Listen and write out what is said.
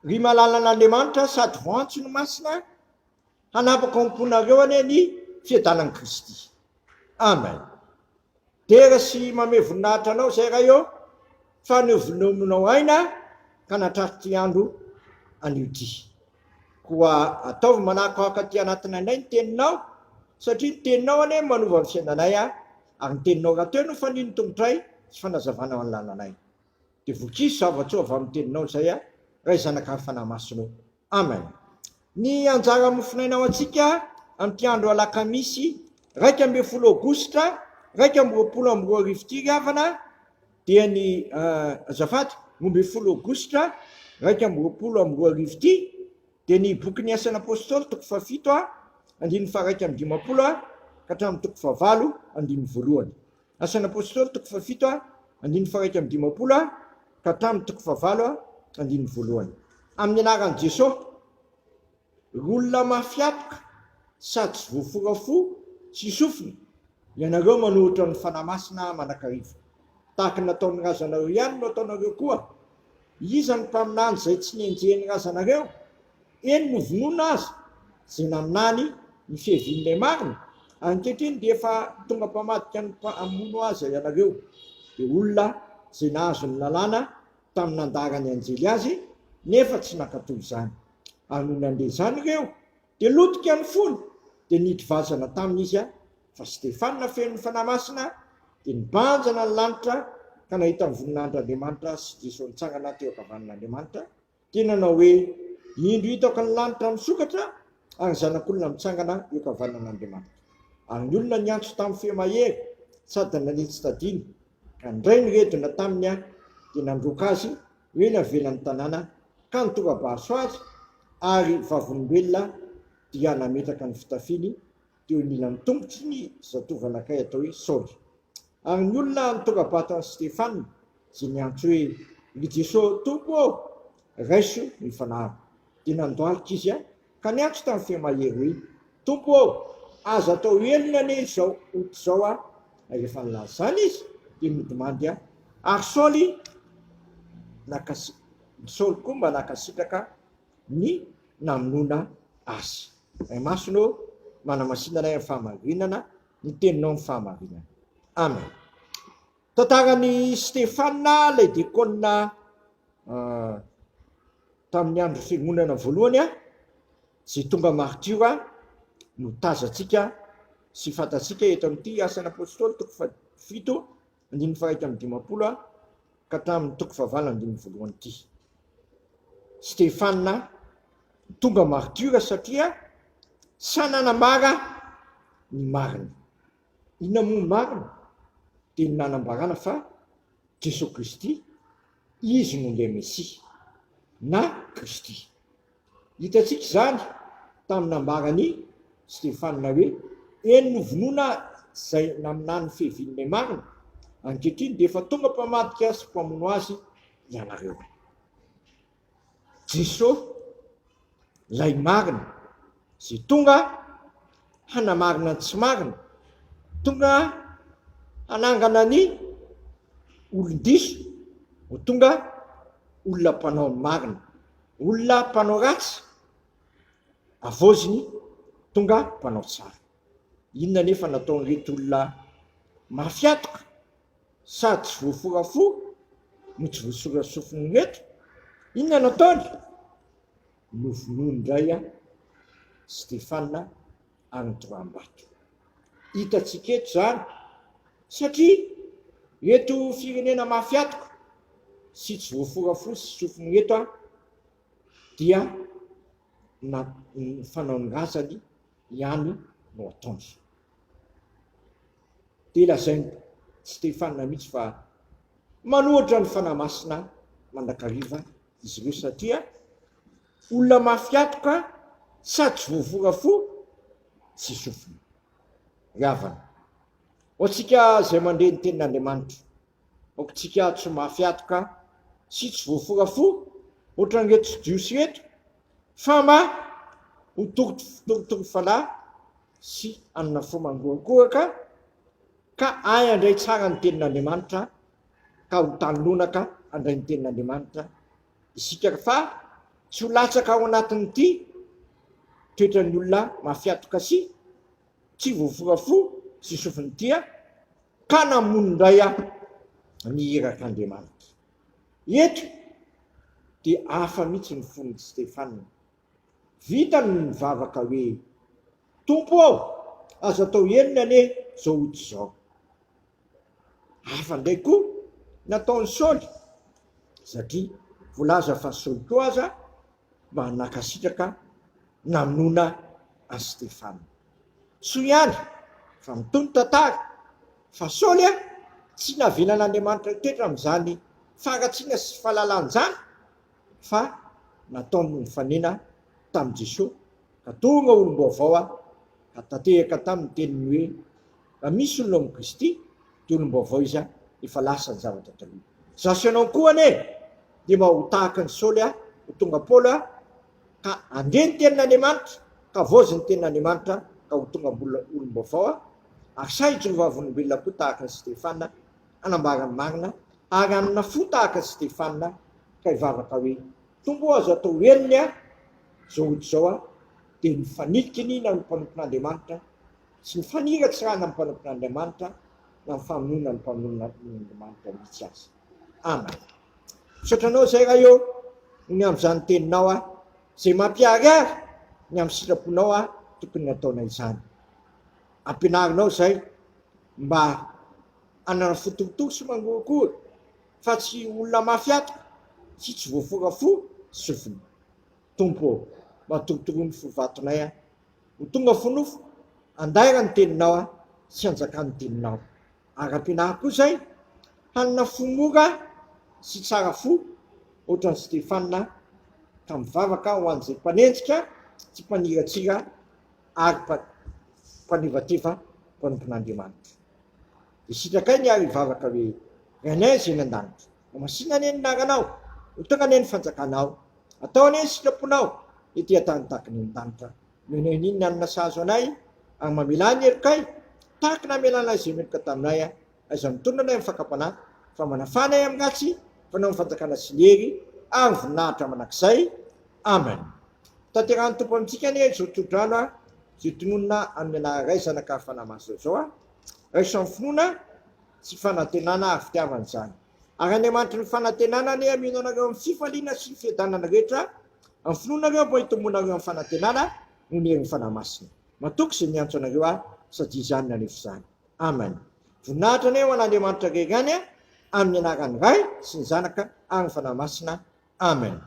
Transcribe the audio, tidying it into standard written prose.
ry malalan'Andriamanitra sady voantso ny masina hanapaka amponareo ane ny fiadanan'i Kristy. Amen. Dera sy mame voninahitra anao zay raha eo fa niovonominao aina ka natrarity andro anio ty. Koa ataovy manahakahaka ty anatinay ny teninao satria ny teninao ane manova ny fiainanay ary ny teninao raha teo no fanino tongotray sy fanazavana ny lalanay. De vokiso zavatso avy amin'ny teninao zay ray zanaka fanahy masonao. Amen. Ny anjara mofinainao atsika amin'ity andro alakamisy 1 Aogositra 2024 ty havana dia ny azafady 12 Aogositra 2024 ty dia ny boky ny asan'ny apôstôly 7 andiny faha 150 ka hatramin'ny 7 andiny voalohany. Asan'ny apôstôly 7 andiny faha 150 ka hatramin'ny 7 andiny voalohany. Amin'ny anaran'i Jesosy, olona mafiatoka sady tsy voaforafo sy sofina, ianareo manohitra ny fanahy masina manakariva. Tahaka nataon'ny razanareo ihany no ataonareo koa. Iza ny mpaminany zay tsy nienjehan'ny razanareo? Eny no vonoina azy zay naminany ny fihevin'ilay marina. Ankehitriny dia efa tonga mpamadika ny amono azy ianareo. Dia olona zay nahazo ny lalàna tamin'ny nandarany anjely azy nefa tsy nakatoy izany. Ary no nandeha izany ireo dia lotika ny fony dia niditra vazana tamin'izy fa Stefana feno ny fanahy masina dia nibanjana ny lanitra ka nahita ny voninahitran'Andriamanitra sy Jesosy nitsangana teo ankavanan'Andriamanitra. Dia nanao hoe indro hitako ny lanitra misokatra ary zanak'olona mitsangana eo ankavanan'Andriamanitra. Ary ny olona niantso tamin'ny fehamahery sady nanetsy tadiny ka ndray niredona taminy dia nandroka azy hoe navelan'ny tanàna ka nitora-baso azy ary vavolombelona dia nametraka ny fitafiny teo anilan'ny tongotry ny zatovo anakay atao hoe Saoly. Ary ny olona nitora-bato ny Stefana zay niantso hoe ry Jesosy tompo raiso ny fanahy. Dia nandoalika izy ka niantso tamin'ny fehamahery hoe tompo aza atao elona ane izao ot zao rehefa nilaza zany izy dia midimandy ary Saoly koa mba nakasitraka ny namonona azy. Masonao manamasinana ny fahamarinana, ny teninao ny fahamarinana. Amen. Tantaran'ny Stefana ilay diakona tamin'ny andro fiangonana voalohany zay tonga martyra no tazantsika sy fantatsika eto amin'ity asan'ny apôstôly 7 andiny faha 150 ka hatramin'ny 9 andiny voalohany ity. Stefana tonga martyra satria sananambara ny marina. Inona moa ny marina? Dia ny nanambarana fa Jesosy Kristy izy no ilay Mesia na Kristy. Hitantsika izany tamin'ny nambarany Stefana hoe eny no vonoina zay naminany fihevin'ilay marina. Ankehitriny dia efa tonga mpamadika sy mpamono azy ianareo. Jesosy lay marina zay tonga hanamarina ny tsy marina, tonga hanangana ny olon-diso, ho tonga olona mpanao marina, olona mpanao ratsy avoziny tonga mpanao tsara. Inona nefa nataon'ireto olona mafiatoka sady tsy voaforafo no tsy voasorasofiny reto? Inona nataony? Novonoiny indray Stefana ary nitoram-bato. Hitantsika eto zany satria eto firenena mafiatoka sy tsy voaforafo sy sofiny reto dia ny fanaony razany ihany no ataony. Dia lazainy Stefana mihitsy fa manohatra ny fanahy masina mandrakariva izy ireo satria olona mafiatoka sady tsy voaforafo sy sofina. Ravana. Ohatsika zay mandeha ny tenin'Andriamanitra, ohatsika tsy mafiatoka sy tsy voaforafo ohatran'ireto jiosy reto fa ho torotoro falahy sy anona fomangoakoraka ka ay andray tsara ny tenin'Andriamanitra ka ho tanonaka andray ny tenin'Andriamanitra isika fa tsy ho latsaka ao anatin'ity toetrany olona mafiatoka sy tsy voaforafo sy sofiny tia ka namono ndray ny irak'Andriamanitra. Eto dia hafa mihitsy ny fon'ny Stefana. Vitany ny mivavaka hoe tompo ao, azo atao enina ane zao ohatry zao. Hafa ndray koa nataony Saoly satria voalaza fa Saoly koa aza mba nakasitraka namonoana a Stefana. Soa ihany fa mitony tantara fa Saoly tsy navelan'Andriamanitra toetra amin'izany faratsiana sy fahalalan'izany fa nataony mifanena tamin'i Jesosy ka tonga olom-baovao ka tanteraka tamin'ny teniny hoe raha misy olona amin'ny Kristy dia olom-baovao izy efa lasa ny zavatra taloha. Zaso ianao koa ane dia mba ho tahaka ny Saoly ho tonga Paoly ka andre ny tenin'Andriamanitra ka vozy ny tenin'Andriamanitra ka ho tonga olom-baovao ary sahitriny vavolombelona koa tahaka ny Stefana anambarany marina ary anana fo tahaka ny Stefana ka hivavaka hoe tombo azo atao eniny zao ohatry zao dia nifanikiny na ny mpanompon'Andriamanitra sy nifaniratsy raha na ny mpanompon'Andriamanitra na ny famonoana ny mpamonoan'Andriamanitra mihitsy azy. Amen. Misotranao zay raha eo ny amin'izany teninao zay mampiary ary ny amin'ny sitraponao tokony nataona izany. Ampianarinao zay mba anana fotorotoro sy mangorokory fa tsy olona mafiatoka sy tsy voaforafo sofiny. Tompo mba torotoroany fovatonay ho tonga fonofo andaira ny teninao sy anjakan'ny teninao. Ary ampianary koa zay hanana fomora sy tsara fo ohatran'ny Stefana ka mivavaka ho an'izay mpanenjika tsy mpaniratsira ary mpanivativa mpanompon'Andriamanitra. Dia sitrakai ny ary hivavaka hoe rainay zay nan-danitra mamasina ane ny naranao ho tonga ane ny fanjakanao atao ane ny sitraponao ety an-tany ny danitra noho ny anina sahazo anay ary mamela ny herikay tahaka namelana izay meloka taminay aiza mitondra anay amin'ny fakapanahy fa manafanay amin'ny ratsy fanao ny fanjakana sy lery ary voninahitra manakizay. Amen. Tanterahany tompo amintsika ane zao todrano zay tononona amin'ny anaray zanaka fanamaso zao raisan'ny finoana sy fanantenana ary fitiavana izany. Ary Andriamanitra ny fanantenana ane amino anareo amin'ny fifaliana sy ny fiadanana rehetra amin'ny finoanareo mbo hitomonareo amin'ny fanantenana no ny herin'ny fanamasina. Matoky izay miantso anareo satria izany nanefy izany. Amen. Voninahitra ane ho an'Andriamanitra rerany amin'ny anaran'ny Ray sy ny Zanaka ary ny fanamasina. Amen.